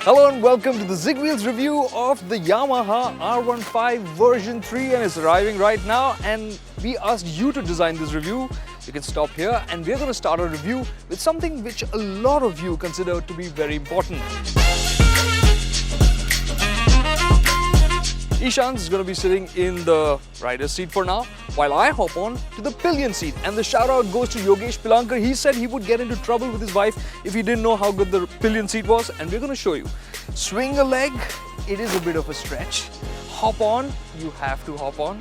Hello and welcome to the ZigWheels review of the Yamaha R15 version 3, and it's arriving right now, and we asked you to design this review. You can stop here and we're going to start a review with something which a lot of you consider to be very important. Ishant is going to be sitting in the rider's seat for now, while I hop on to the pillion seat. And the shout out goes to Yogesh Pilankar. He said he would get into trouble with his wife if he didn't know how good the pillion seat was, and we're going to show you. Swing a leg, it is a bit of a stretch. Hop on, you have to hop on.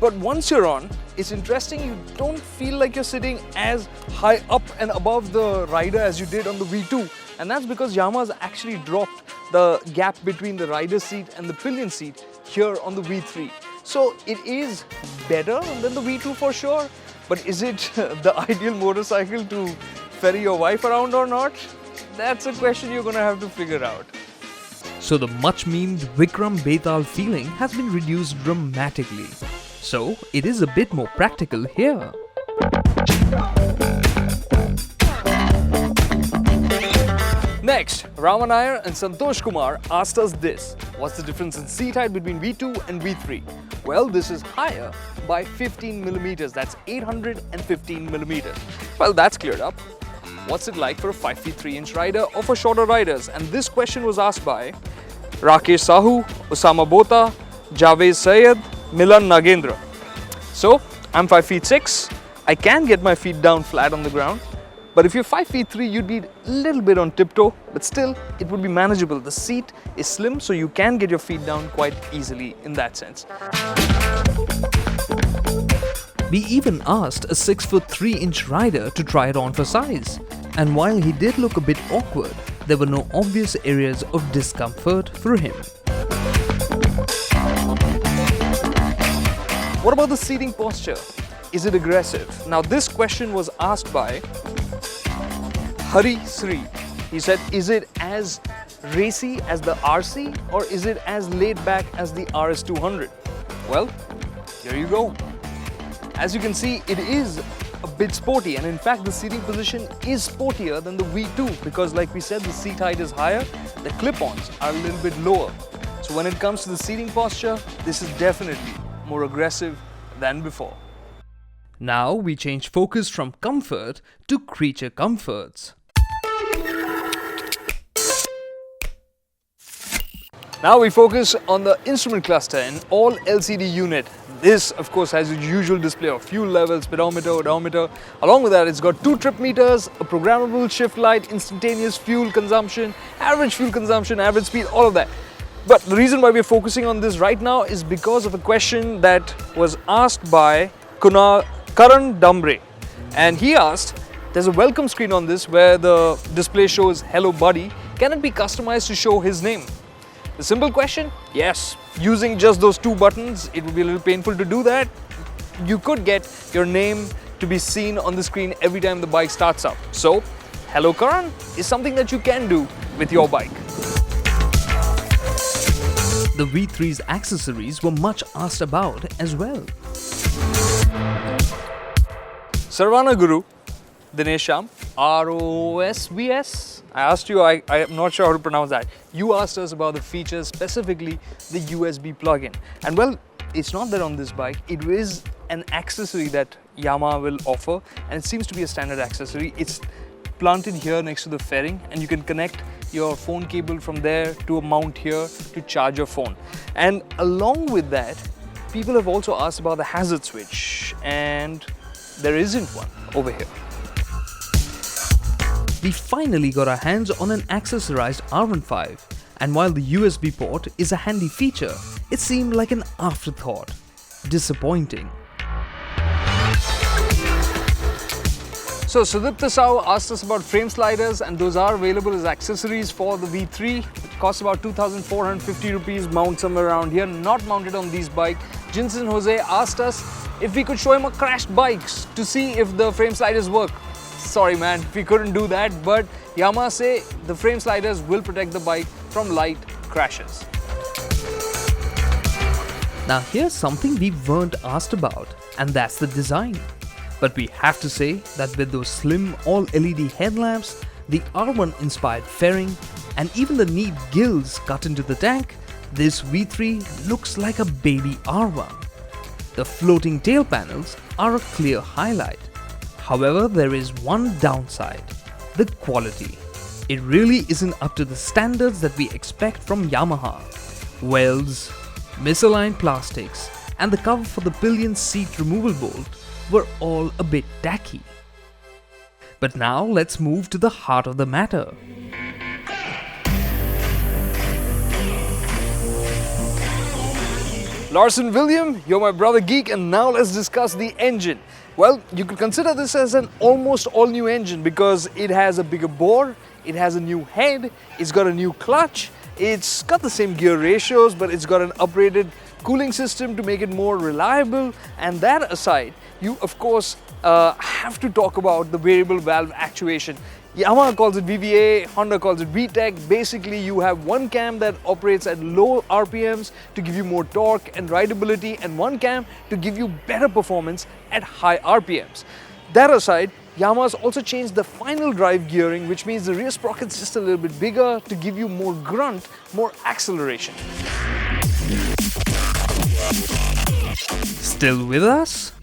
But once you're on, it's interesting, you don't feel like you're sitting as high up and above the rider as you did on the V2. And that's because Yamaha's actually dropped the gap between the rider's seat and the pillion seat here on the V3. So it is better than the V2 for sure, but is it the ideal motorcycle to ferry your wife around or not? That's a question you're gonna have to figure out. So the much memed Vikram Betal feeling has been reduced dramatically. So it is a bit more practical here. Next, Raman Iyer and Santosh Kumar asked us this. What's the difference in seat height between V2 and V3? Well, this is higher by 15 millimeters. That's 815 millimeters. Well, that's cleared up. What's it like for a 5 feet 3 inch rider or for shorter riders? And this question was asked by Rakesh Sahu, Osama Bota, Javed Sayed, Milan Nagendra. So, I'm 5 feet 6. I can get my feet down flat on the ground. But if you're 5 feet 3, you'd be a little bit on tiptoe, but still, it would be manageable. The seat is slim, so you can get your feet down quite easily in that sense. We even asked a 6 foot 3 inch rider to try it on for size. And while he did look a bit awkward, there were no obvious areas of discomfort for him. What about the seating posture? Is it aggressive? Now, this question was asked by Hari Sri. He said, is it as racy as the RC, or is it as laid back as the RS200? Well, here you go. As you can see, it is a bit sporty, and in fact the seating position is sportier than the V2 because, like we said, the seat height is higher, the clip-ons are a little bit lower. So when it comes to the seating posture, this is definitely more aggressive than before. Now we change focus from comfort to creature comforts. Now we focus on the instrument cluster, an all LCD unit. This, of course, has its usual display of fuel level, speedometer, odometer. Along with that, it's got 2 trip meters, a programmable shift light, instantaneous fuel consumption, average speed, all of that. But the reason why we're focusing on this right now is because of a question that was asked by Karan Dambre. And he asked, there's a welcome screen on this where the display shows "Hello Buddy." Can it be customized to show his name? The simple question, yes. Using just those 2 buttons, it would be a little painful to do that. You could get your name to be seen on the screen every time the bike starts up. So, Hello Karan is something that you can do with your bike. The V3's accessories were much asked about as well. Sarvana Guru, Dinesh Sham, ROSVS. I asked you, I am not sure how to pronounce that. You asked us about the features, specifically the USB plug-in. And well, it's not that on this bike, it is an accessory that Yamaha will offer, and it seems to be a standard accessory. It's planted here next to the fairing, and you can connect your phone cable from there to a mount here to charge your phone. And along with that, people have also asked about the hazard switch, and there isn't one over here. We finally got our hands on an accessorized R15, and while the USB port is a handy feature, it seemed like an afterthought. Disappointing. So Sudipta Sao asked us about frame sliders, and those are available as accessories for the V3. It costs about 2,450 rupees, mount somewhere around here, not mounted on these bikes. Jinsen Jose asked us if we could show him a crashed bike to see if the frame sliders work. Sorry man, we couldn't do that, but Yamaha say the frame sliders will protect the bike from light crashes. Now here's something we weren't asked about, and that's the design. But we have to say that with those slim all-LED headlamps, the R1 inspired fairing, And even the neat gills cut into the tank, this V3 looks like a baby R1. The floating tail panels are a clear highlight. However, there is one downside: the quality. It really isn't up to the standards that we expect from Yamaha. Welds, misaligned plastics, and the cover for the pillion seat removal bolt were all a bit tacky. But now let's move to the heart of the matter. Larson William, you're my brother geek, and now let's discuss the engine. Well, you could consider this as an almost all-new engine because it has a bigger bore, it has a new head, it's got a new clutch, it's got the same gear ratios, but it's got an upgraded cooling system to make it more reliable. And that aside, you of course have to talk about the variable valve actuation. Yamaha calls it VVA, Honda calls it VTEC. Basically, you have one cam that operates at low RPMs to give you more torque and rideability, and one cam to give you better performance at high RPMs. That aside, Yamaha's also changed the final drive gearing, which means the rear sprocket's just a little bit bigger to give you more grunt, more acceleration. Still with us?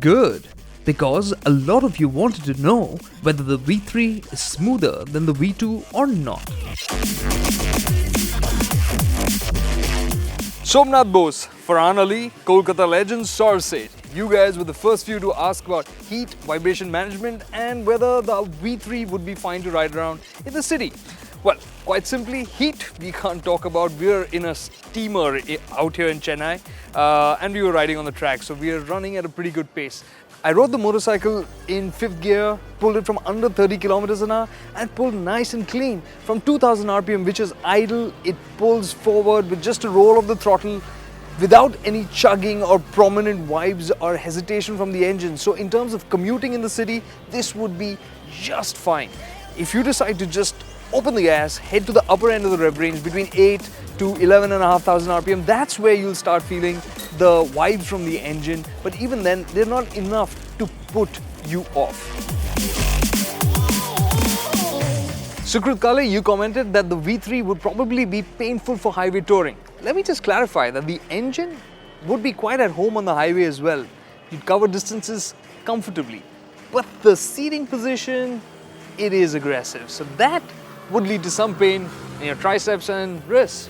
Good, because a lot of you wanted to know whether the V3 is smoother than the V2 or not. Somnath Bose, Farhan Ali, Kolkata legend, Saur Seth. You guys were the first few to ask about heat, vibration management, and whether the V3 would be fine to ride around in the city. Well, quite simply, heat we can't talk about. We're in a steamer out here in Chennai, and we were riding on the track, so we are running at a pretty good pace. I rode the motorcycle in 5th gear, pulled it from under 30 kilometers an hour, and pulled nice and clean. From 2000 RPM, which is idle, it pulls forward with just a roll of the throttle, without any chugging or prominent vibes or hesitation from the engine. So in terms of commuting in the city, this would be just fine. If you decide to just open the gas, head to the upper end of the rev range between 8 to 11,500 RPM, that's where you'll start feeling the vibes from the engine. But even then, they're not enough to put you off. Sukrit Kale, you commented that the V3 would probably be painful for highway touring. Let me just clarify that the engine would be quite at home on the highway as well. You'd cover distances comfortably. But the seating position, it is aggressive. So that would lead to some pain in your triceps and wrists.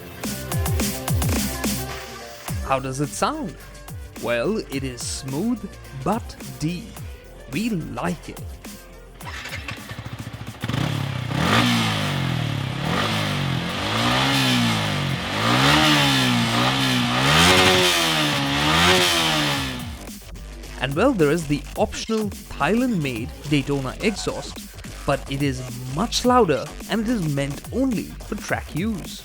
How does it sound? Well, it is smooth but deep. We like it. And well, there is the optional Thailand-made Daytona exhaust, but it is much louder and it is meant only for track use.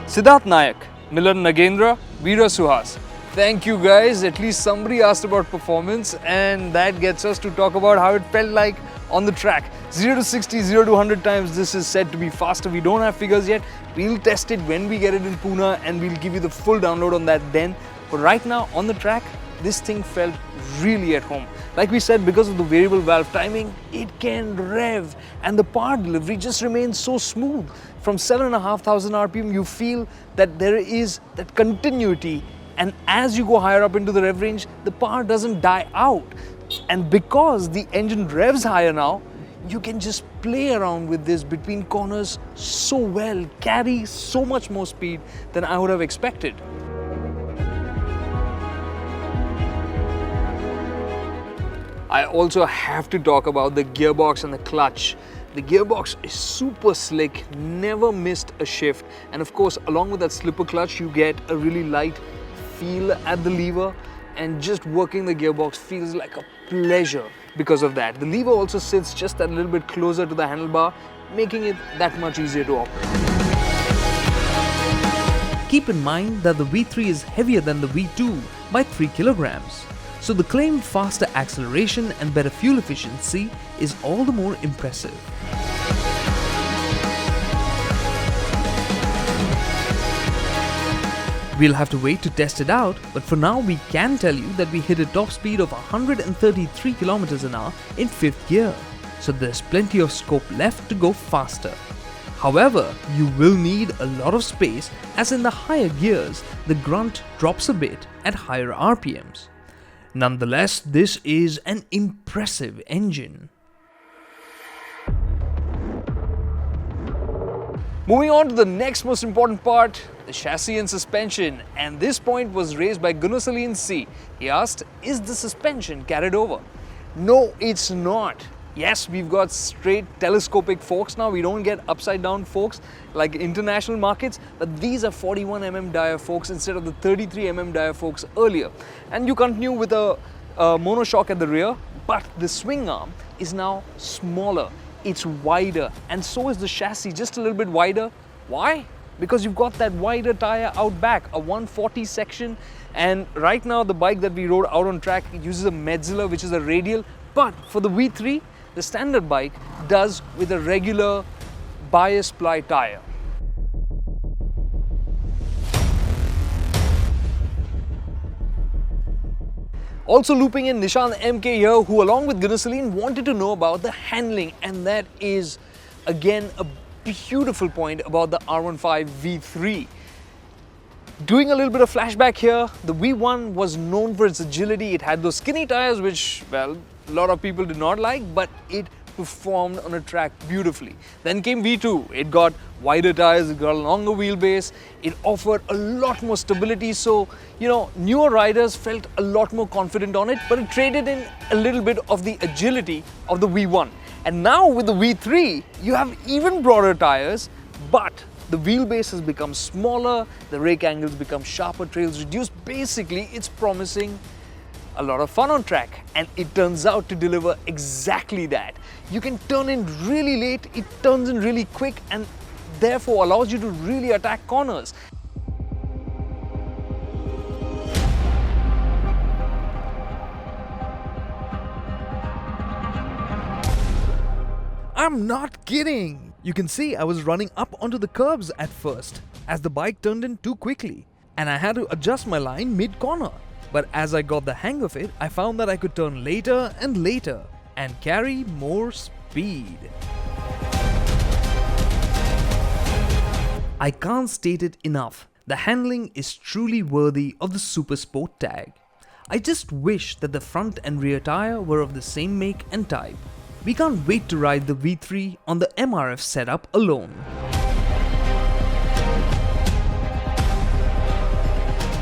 Siddharth Nayak, Milan Nagendra, Veera Suhas. Thank you guys, at least somebody asked about performance, and that gets us to talk about how it felt like on the track. 0 to 60, 0 to 100 times, this is said to be faster. We don't have figures yet. We'll test it when we get it in Pune, and we'll give you the full download on that then. But right now on the track, this thing felt really at home. Like we said, because of the variable valve timing, it can rev, and the power delivery just remains so smooth. From 7,500 RPM, you feel that there is that continuity, and as you go higher up into the rev range, the power doesn't die out. And because the engine revs higher now, you can just play around with this between corners so well, carry so much more speed than I would have expected. I also have to talk about the gearbox and the clutch. The gearbox is super slick, never missed a shift, and of course along with that slipper clutch you get a really light feel at the lever, and just working the gearbox feels like a pleasure because of that. The lever also sits just a little bit closer to the handlebar, making it that much easier to operate. Keep in mind that the V3 is heavier than the V2 by 3 kilograms. So the claimed faster acceleration and better fuel efficiency is all the more impressive. We'll have to wait to test it out, but for now we can tell you that we hit a top speed of 133 km/h in 5th gear, so there's plenty of scope left to go faster. However, you will need a lot of space, as in the higher gears, the grunt drops a bit at higher RPMs. Nonetheless, this is an impressive engine. Moving on to the next most important part, the chassis and suspension, and this point was raised by Gunasaleen C. He asked, is the suspension carried over? No, it's not. Yes, we've got straight telescopic forks now. We don't get upside down forks like international markets, but these are 41mm dia forks instead of the 33mm dia forks earlier. And you continue with a monoshock at the rear, but the swing arm is now smaller. It's wider, and so is the chassis, just a little bit wider. Why? Because you've got that wider tire out back, a 140 section, and right now the bike that we rode out on track, it uses a Metzeler, which is a radial, but for the V3, the standard bike does with a regular bias ply tire. Also looping in Nishan MK here, who along with Gunasaleen wanted to know about the handling, and that is again a beautiful point about the R15 V3. Doing a little bit of flashback here, the V1 was known for its agility. It had those skinny tires which, well, a lot of people did not like, but it performed on a track beautifully. Then came V2. It got wider tires, it got a longer wheelbase, it offered a lot more stability, so newer riders felt a lot more confident on it, but it traded in a little bit of the agility of the V1. And now with the V3, you have even broader tires, but the wheelbase has become smaller, the rake angles become sharper, trails reduced. Basically, it's promising a lot of fun on track, and it turns out to deliver exactly that. You can turn in really late, it turns in really quick, and therefore allows you to really attack corners. I'm not kidding! You can see I was running up onto the curbs at first, as the bike turned in too quickly, and I had to adjust my line mid-corner. But as I got the hang of it, I found that I could turn later and later and carry more speed. I can't state it enough. The handling is truly worthy of the Super Sport tag. I just wish that the front and rear tire were of the same make and type. We can't wait to ride the V3 on the MRF setup alone.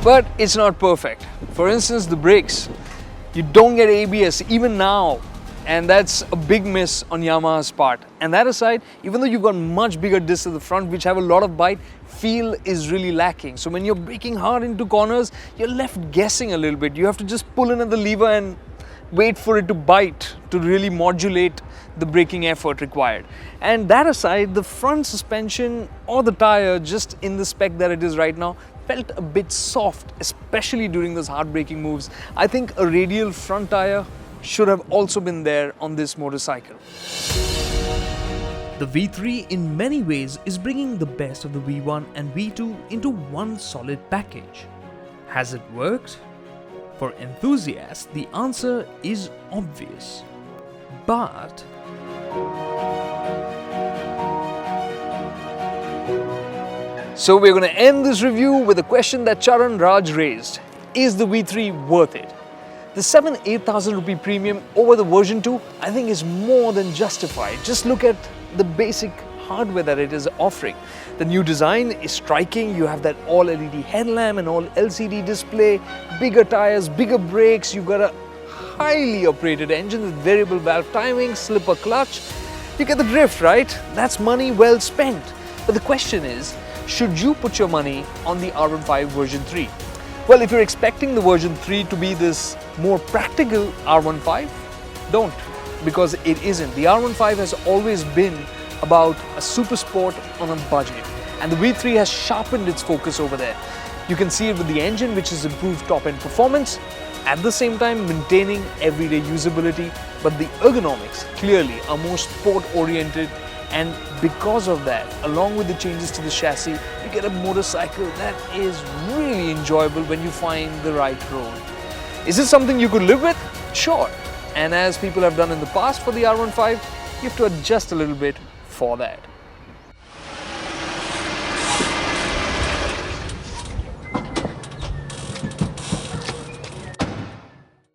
But it's not perfect. For instance, the brakes. You don't get ABS even now, and that's a big miss on Yamaha's part. And that aside, even though you've got much bigger discs at the front which have a lot of bite, feel is really lacking. So when you're braking hard into corners, you're left guessing a little bit. You have to just pull in at the lever and wait for it to bite to really modulate the braking effort required. And that aside, the front suspension or the tire, just in the spec that it is right now, felt a bit soft, especially during those hard braking moves. I think a radial front tire should have also been there on this motorcycle. The V3 in many ways is bringing the best of the V1 and V2 into one solid package. Has it worked? For enthusiasts, the answer is obvious. But so we're going to end this review with a question that Charan Raj raised. Is the V3 worth it? The 7,000-8,000 rupee premium over the version 2, I think, is more than justified. Just look at the basic hardware that it is offering. The new design is striking. You have that all LED headlamp and all LCD display, bigger tires, bigger brakes. You've got a highly operated engine with variable valve timing, slipper clutch. You get the drift, right? That's money well spent. But the question is, should you put your money on the R15 version 3? Well, if you're expecting the version 3 to be this more practical R15, don't, because it isn't. The R15 has always been about a super sport on a budget, and the V3 has sharpened its focus over there. You can see it with the engine, which has improved top-end performance, at the same time maintaining everyday usability, but the ergonomics clearly are more sport-oriented And because of that, along with the changes to the chassis, you get a motorcycle that is really enjoyable when you find the right road. Is this something you could live with? Sure. And as people have done in the past for the R15, you have to adjust a little bit for that.